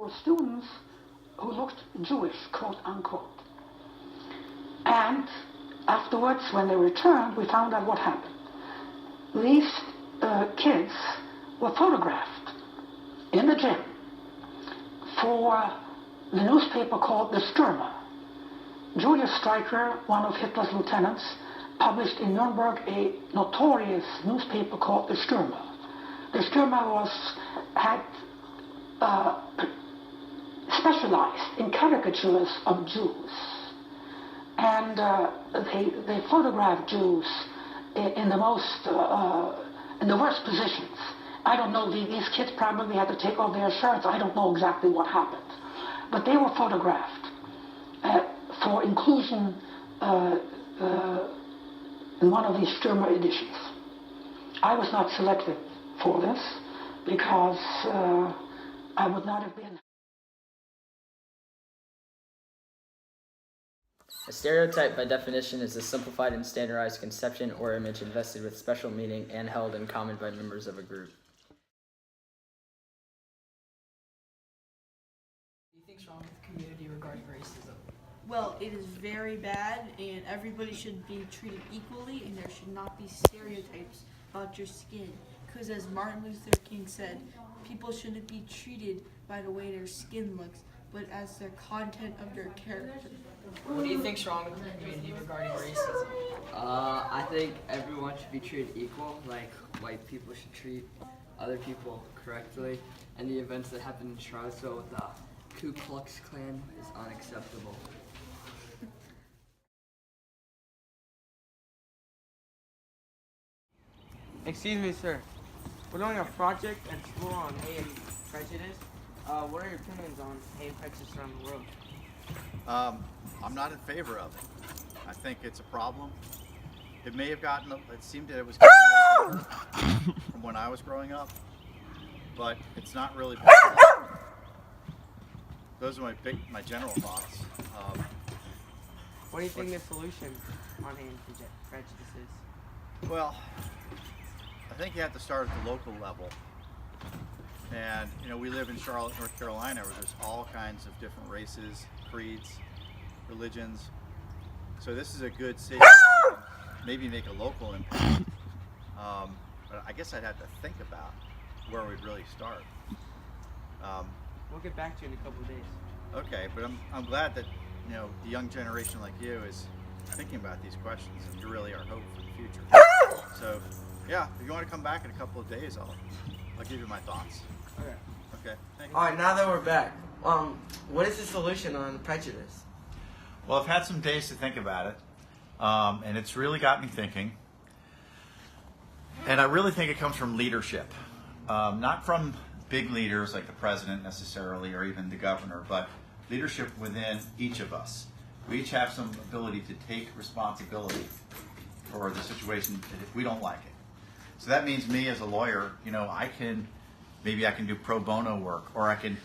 were students who looked Jewish, quote unquote. And afterwards, when they returned, we found out what happened. These kids were photographed in the gym for the newspaper called The Stürmer. Julius Streicher, one of Hitler's lieutenants, published in Nuremberg a notorious newspaper called The Stürmer. The Stürmer had specialized in caricatures of Jews, and they photographed Jews in the worst positions. I don't know, these kids probably had to take off their shirts. I don't know exactly what happened, but they were photographed for inclusion in one of these Stürmer editions. I was not selected for this because I would not have been. A stereotype, by definition, is a simplified and standardized conception or image invested with special meaning and held in common by members of a group. What do you think's wrong with the community regarding racism? Well, it is very bad, and everybody should be treated equally, and there should not be stereotypes about your skin. Because as Martin Luther King said, people shouldn't be treated by the way their skin looks, but as their content of their character. What do you think's wrong with the community regarding racism? I think everyone should be treated equal, like white people should treat other people correctly, and the events that happened in Charlottesville with the Ku Klux Klan is unacceptable. Excuse me, sir. We're doing a project at school on hate and prejudice. What are your opinions on hate and prejudice around the world? I'm not in favor of it. I think it's a problem. It may have gotten, it seemed that it was getting a little better from when I was growing up, but it's not really better. Those are my general thoughts. What do you think the solution on hate and prejudice is? Well, I think you have to start at the local level. And, you know, we live in Charlotte, North Carolina, where there's all kinds of different races, creeds, religions. So this is a good city to maybe make a local impact. But I guess I'd have to think about where we'd really start. We'll get back to you in a couple of days. Okay, but I'm glad that, you know, the young generation like you is thinking about these questions, and you're really our hope for the future. So, yeah, if you want to come back in a couple of days, I'll give you my thoughts. Okay. Okay, thank you. All right, now that we're back, what is the solution on prejudice? Well, I've had some days to think about it, and it's really got me thinking. And I really think it comes from leadership, not from big leaders like the president necessarily, or even the governor, but leadership within each of us. We each have some ability to take responsibility for the situation if we don't like it. So that means me as a lawyer, you know, maybe I can do pro bono work, or I can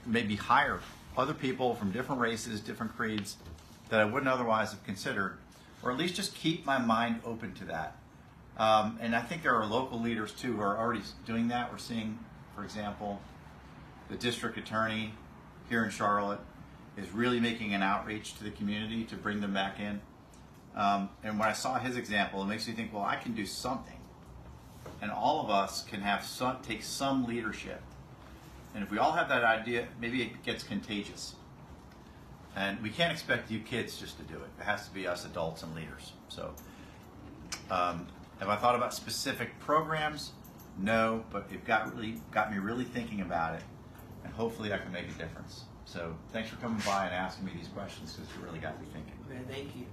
maybe hire other people from different races, different creeds that I wouldn't otherwise have considered, or at least just keep my mind open to that. And I think there are local leaders too who are already doing that. We're seeing, for example, the district attorney here in Charlotte is really making an outreach to the community to bring them back in. And when I saw his example, it makes me think, well, I can do something. And all of us can take some leadership. And if we all have that idea, maybe it gets contagious. And we can't expect you kids just to do it. It has to be us adults and leaders. So, have I thought about specific programs? No, but it got me really thinking about it. And hopefully I can make a difference. So thanks for coming by and asking me these questions, because it really got me thinking. Okay, thank you.